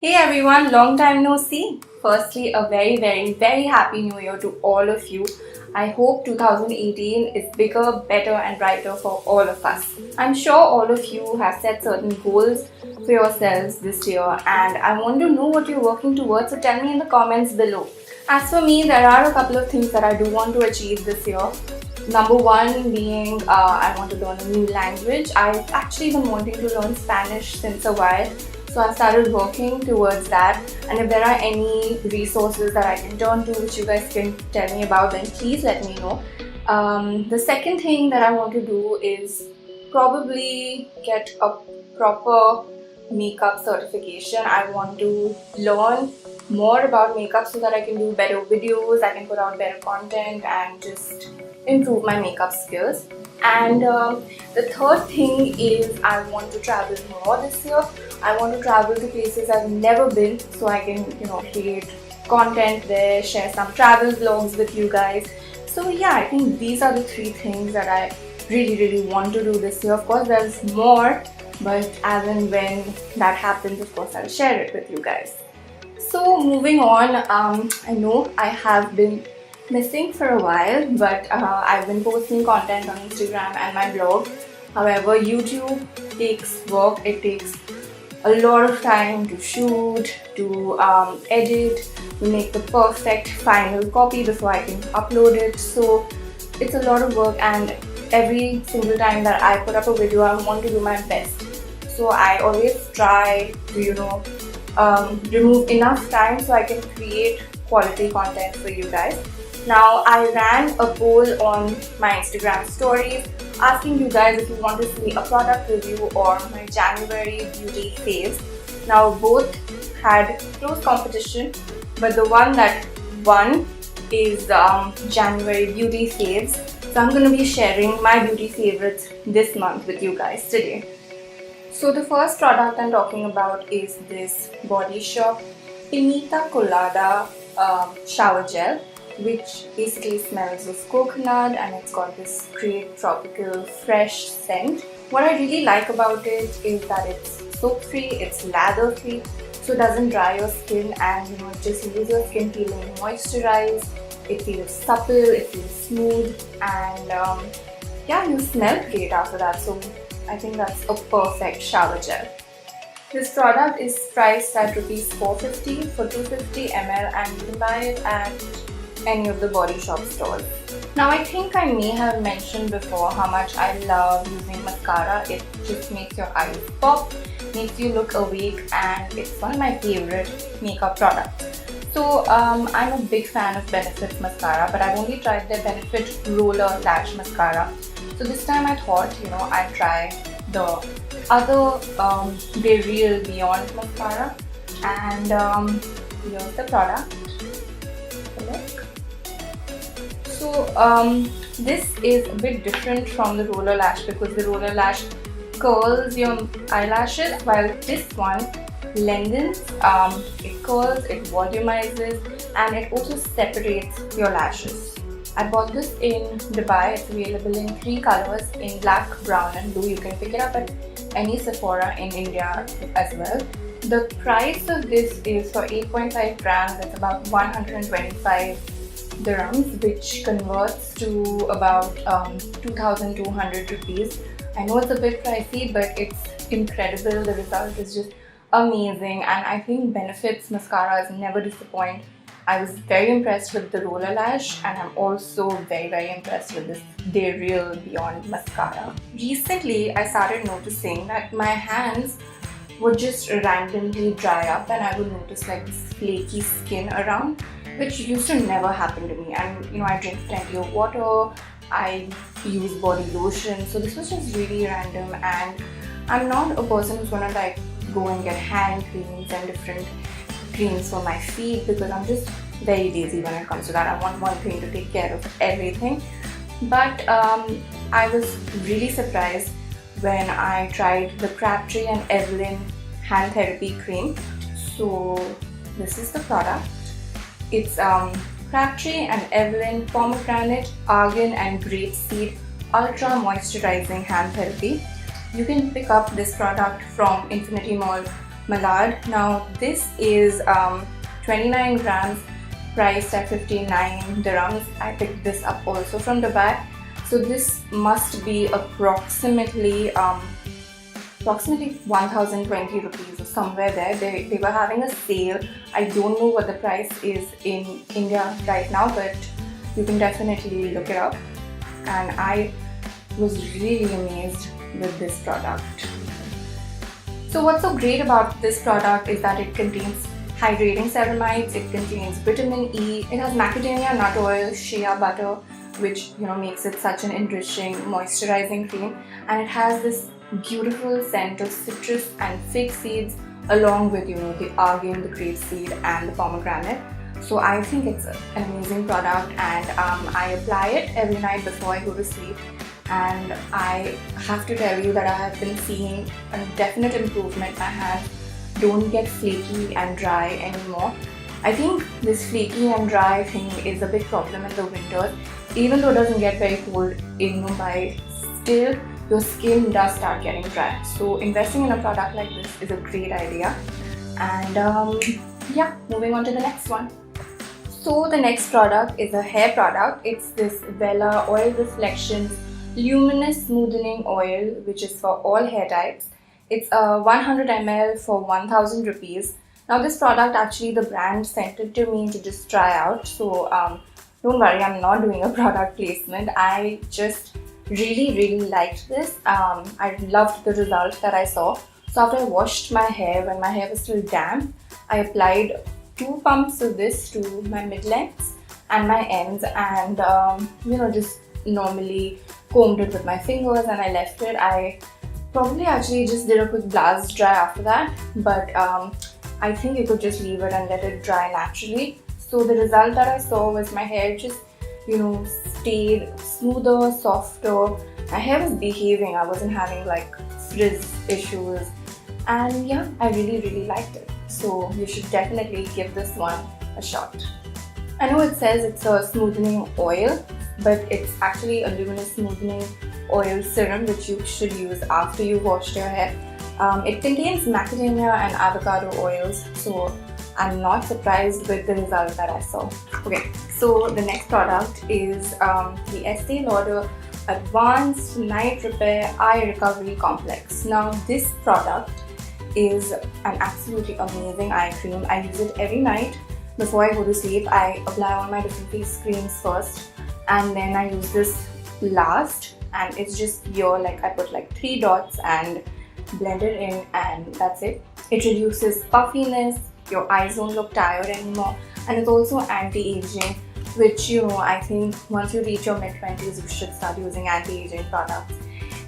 Hey everyone, long time no see. Firstly, a very happy new year to all of you. I hope 2018 is bigger, better and brighter for all of us. I'm sure all of you have set certain goals for yourselves this year and I want to know what you're working towards, so tell me in the comments below. As for me, there are a couple of things that I do want to achieve this year. Number one being I want to learn a new language. I've actually been wanting to learn Spanish since a while. So I started working towards that, and if there are any resources that I can turn to which you guys can tell me about, then please let me know. The second thing that I want to do is probably get a proper makeup certification. I want to learn more about makeup so that I can do better videos, I can put out better content and just improve my makeup skills. And the third thing is I want to travel more this year. I want to travel to places I've never been so I can, create content there, share some travel vlogs with you guys. So yeah, I think these are the three things that I really want to do this year. Of course, there's more, but as and when that happens, of course, I'll share it with you guys. So moving on, I know I have been missing for a while, but I've been posting content on Instagram and my blog. However, YouTube takes work. It takes a lot of time to shoot, to edit, to make the perfect final copy before I can upload it. So it's a lot of work, and every single time that I put up a video, I want to do my best. So I always try to remove enough time so I can create quality content for you guys. Now, I ran a poll on my Instagram stories asking you guys if you want to see a product review or my January beauty faves. Now, both had close competition, but the one that won is January beauty faves. So I'm going to be sharing my beauty favorites this month with you guys today. So the first product I'm talking about is this Body Shop Pinita Colada shower gel, which basically smells of coconut, and it's got this great tropical fresh scent. What I really like about it is that it's soap free, it's lather free, so it doesn't dry your skin, and it just leaves your skin feeling moisturized. It feels supple, it feels smooth, and yeah, you smell great after that. So I think that's a perfect shower gel. This product is priced at Rs 450 for 250 ml, and you can buy it at any of the Body Shop stores. Now, I think I may have mentioned before how much I love using mascara. It just makes your eyes pop, makes you look awake, and it's one of my favorite makeup products. So I'm a big fan of Benefit mascara, but I've only tried their Benefit Roller Lash Mascara. So this time I thought, I'd try the other They Real Beyond mascara, and here's the product. Look. So this is a bit different from the Roller Lash because the Roller Lash curls your eyelashes, while this one lengthens, it curls, it volumizes, and it also separates your lashes. I bought this in Dubai. It's available in 3 colors, in black, brown and blue. You can pick it up at any Sephora in India as well. The price of this is for 8.5 grams. It's about 125 dirhams, which converts to about 2,200 rupees. I know it's a bit pricey, but it's incredible. The result is just amazing, and I think Benefit's mascaras never disappoint. I was very impressed with the Roller Lash, and I'm also very impressed with this They Real Beyond mascara. Recently, I started noticing that my hands would just randomly dry up, and I would notice like this flaky skin around, which used to never happen to me. And I drink plenty of water, I use body lotion, so this was just really random. And I'm not a person who's gonna like go and get hand creams and different creams for my feet, because I'm just very lazy when it comes to that. I want one thing to take care of everything. But I was really surprised when I tried the Crabtree and Evelyn hand therapy cream. So this is the product. It's Crabtree and Evelyn Pomegranate, Argan and Grapeseed Ultra Moisturizing Hand Therapy. You can pick up this product from Infinity Mall Malad. Now this is 29 grams, priced at 59 dirhams. I picked this up also from Dubai. So this must be approximately 1020 rupees or somewhere there. They were having a sale. I don't know what the price is in India right now, but you can definitely look it up. And I was really amazed with this product. So what's so great about this product is that it contains hydrating ceramides, it contains vitamin E, it has macadamia nut oil, shea butter, which makes it such an enriching moisturizing cream, and it has this beautiful scent of citrus and fig seeds along with the argan, the grapeseed and the pomegranate. So I think it's an amazing product, and I apply it every night before I go to sleep, and I have to tell you that I have been seeing a definite improvement. My hands don't get flaky and dry anymore. I think this flaky and dry thing is a big problem in the winters. Even though it doesn't get very cold in Mumbai, still your skin does start getting dry. So investing in a product like this is a great idea. And yeah, moving on to the next one. So the next product is a hair product. It's this Wella Oil Reflections Luminous Smoothening Oil, which is for all hair types. It's a 100 ml for 1000 rupees. Now this product, actually the brand sent it to me to just try out. So don't worry, I'm not doing a product placement. I just really liked this. I loved the results that I saw. So after I washed my hair, when my hair was still damp, I applied 2 pumps of this to my mid-lengths and my ends, and just normally combed it with my fingers, and I left it. I probably actually just did a quick blast dry after that, but I think you could just leave it and let it dry naturally. So the result that I saw was my hair just stayed smoother, softer. My hair was behaving. I wasn't having like frizz issues, and yeah, I really liked it. So you should definitely give this one a shot. I know it says it's a smoothening oil, but it's actually a luminous smoothening oil serum which you should use after you've washed your hair. It contains macadamia and avocado oils, so I'm not surprised with the result that I saw. Okay, so the next product is the Estee Lauder Advanced Night Repair Eye Recovery Complex. Now this product is an absolutely amazing eye cream. I use it every night before I go to sleep. I apply all my different face creams first, and then I use this last, and it's just pure, like I put like 3 dots and blend it in, and that's it. It reduces puffiness, your eyes don't look tired anymore, and it's also anti-aging, which I think once you reach your mid-20s you should start using anti-aging products.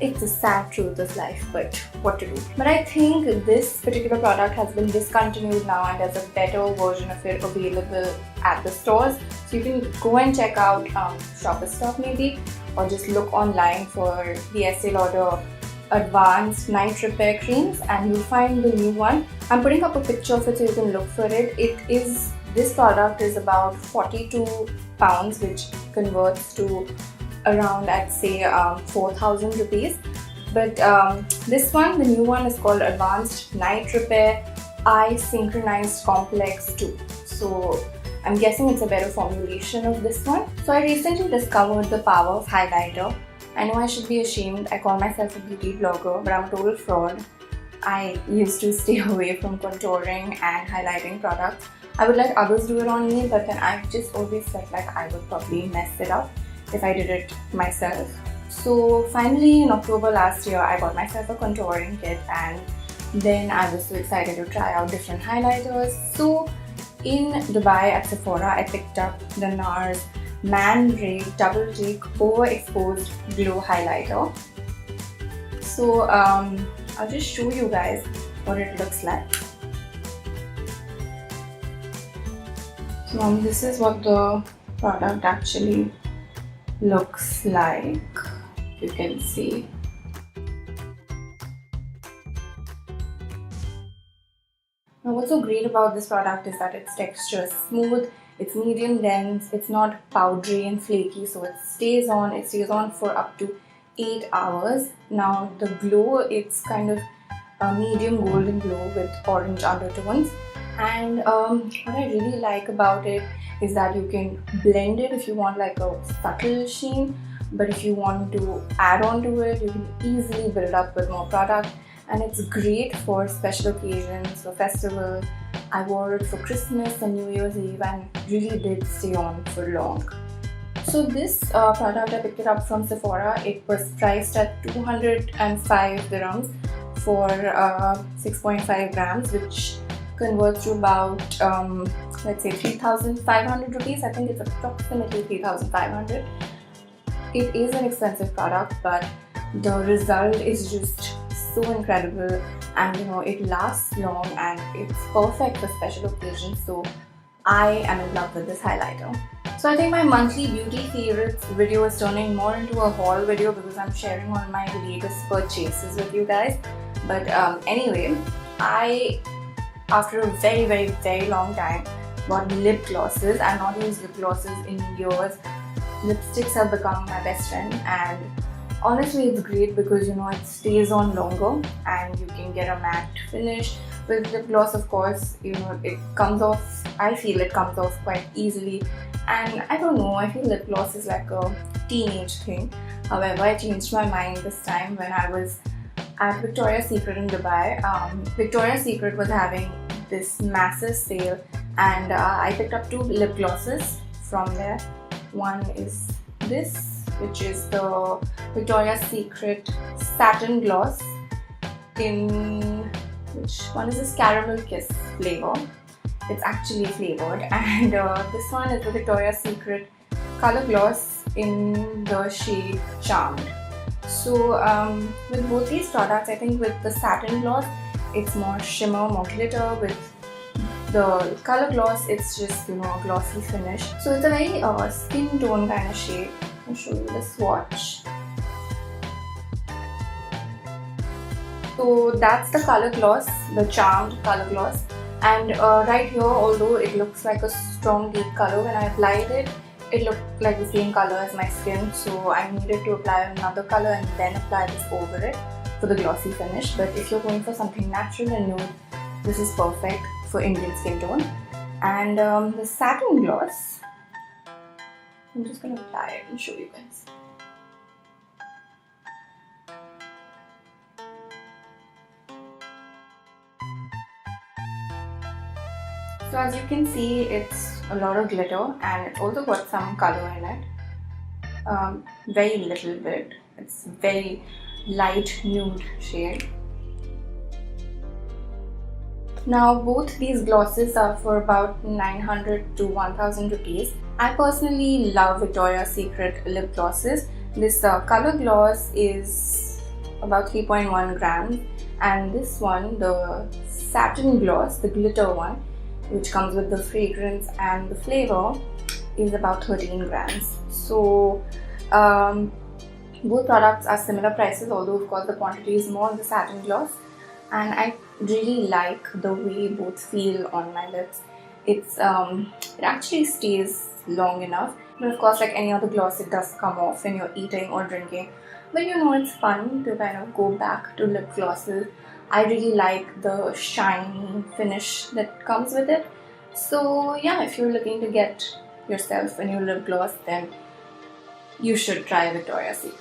It's a sad truth of life, but what to do. But I think this particular product has been discontinued now, and there's a better version of it available at the stores. So you can go and check out Shoppers Stop maybe, or just look online for the Estee Lauder Advanced Night Repair Creams, and you'll find the new one. I'm putting up a picture of it so you can look for it. This product is about 42 pounds, which converts to around, I'd say, 4,000 rupees. But this one, the new one, is called Advanced Night Repair Eye Synchronized Complex 2. So I'm guessing it's a better formulation of this one. So I recently discovered the power of highlighter. I know I should be ashamed. I call myself a beauty blogger, but I'm a total fraud. I used to stay away from contouring and highlighting products. I would let others do it on me, but then I just always felt like I would probably mess it up if I did it myself. So finally in October last year, I got myself a contouring kit, and then I was so excited to try out different highlighters. So in Dubai at Sephora, I picked up the NARS Man Ray Double Take Overexposed Glow Highlighter. So I'll just show you guys what it looks like. So this is what the product actually looks like, you can see. Now what's so great about this product is that its texture is smooth, it's medium dense, it's not powdery and flaky, so it stays on for up to 8 hours. Now the glow, it's kind of a medium golden glow with orange undertones. And what I really like about it is that you can blend it if you want like a subtle sheen, but if you want to add on to it, you can easily build up with more product. And it's great for special occasions, for festivals. I wore it for Christmas and New Year's Eve and really did stay on for long. So this product, I picked it up from Sephora. It was priced at 205 dirhams for 6.5 grams, which converts to about let's say 3,500 rupees. I think it's approximately 3,500. It is an expensive product, but the result is just so incredible, and it lasts long and it's perfect for special occasions. So I am in love with this highlighter. So I think my monthly beauty favorites video is turning more into a haul video because I'm sharing all my latest purchases with you guys. But anyway, I, after a very long time, bought lip glosses. I've not used lip glosses in years. Lipsticks have become my best friend, and honestly it's great because it stays on longer and you can get a matte finish. With lip gloss, of course, it comes off, I feel it comes off quite easily, and I don't know, I feel lip gloss is like a teenage thing. However, I changed my mind this time when I was at Victoria's Secret in Dubai. Victoria's Secret was having this massive sale, and I picked up 2 lip glosses from there. One is this, which is the Victoria's Secret Satin Gloss in, which one is this Caramel Kiss flavor. It's actually flavored. And this one is the Victoria's Secret Color Gloss in the shade Charmed. So with both these products, I think with the Satin Gloss, it's more shimmer, more glitter. With the Color Gloss, it's just a glossy finish. So it's a very skin tone kind of shade. I'll show you the swatch. So that's the Color Gloss, the Charmed Color Gloss. And right here, although it looks like a strong deep color, when I applied it, it looked like the same color as my skin. So I needed to apply another color and then apply this over it for the glossy finish. But if you're going for something natural and nude, this is perfect for Indian skin tone. And the Satin Gloss, I'm just going to apply it and show you guys. So as you can see, it's a lot of glitter and it's also got some color in it. Very little bit. It's very light nude shade. Now both these glosses are for about 900 to 1000 rupees. I personally love Victoria's Secret lip glosses. This color gloss is about 3.1 grams, and this one, the Satin Gloss, the glitter one, which comes with the fragrance and the flavor, is about 13 grams. So both products are similar prices, although of course the quantity is more on the Satin Gloss, and I really like the way both feel on my lips. It actually stays long enough, but of course, like any other gloss, it does come off when you're eating or drinking. But it's fun to kind of go back to lip glosses. I really like the shiny finish that comes with it. So yeah, if you're looking to get yourself a new lip gloss, then you should try Victoria's Secret.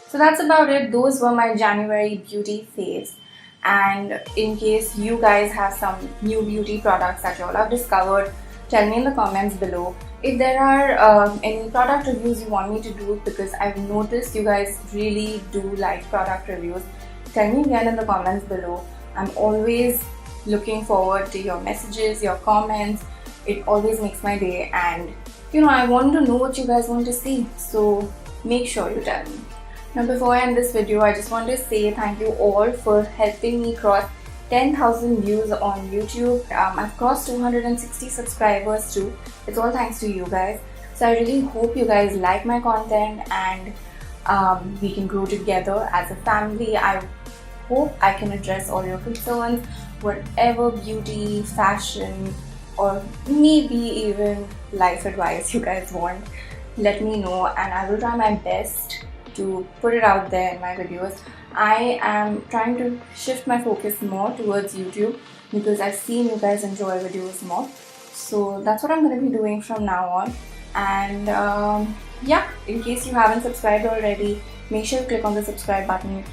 So that's about it. Those were my January beauty faves. And in case you guys have some new beauty products that you all have discovered, tell me in the comments below. If there are any product reviews you want me to do, because I've noticed you guys really do like product reviews, tell me again in the comments below. I'm always looking forward to your messages, your comments. It always makes my day, and I want to know what you guys want to see, so make sure you tell me. Now before I end this video, I just want to say thank you all for helping me cross 10,000 views on YouTube. I've crossed 260 subscribers too. It's all thanks to you guys. So I really hope you guys like my content, and we can grow together as a family. I hope I can address all your concerns, whatever beauty, fashion, or maybe even life advice you guys want. Let me know, and I will try my best to put it out there in my videos. I am trying to shift my focus more towards YouTube because I've seen you guys enjoy videos more. So that's what I'm going to be doing from now on. And yeah, in case you haven't subscribed already, make sure to click on the subscribe button.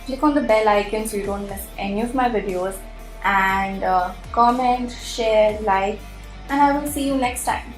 Click on the bell icon so you don't miss any of my videos. And comment, share, like, and I will see you next time.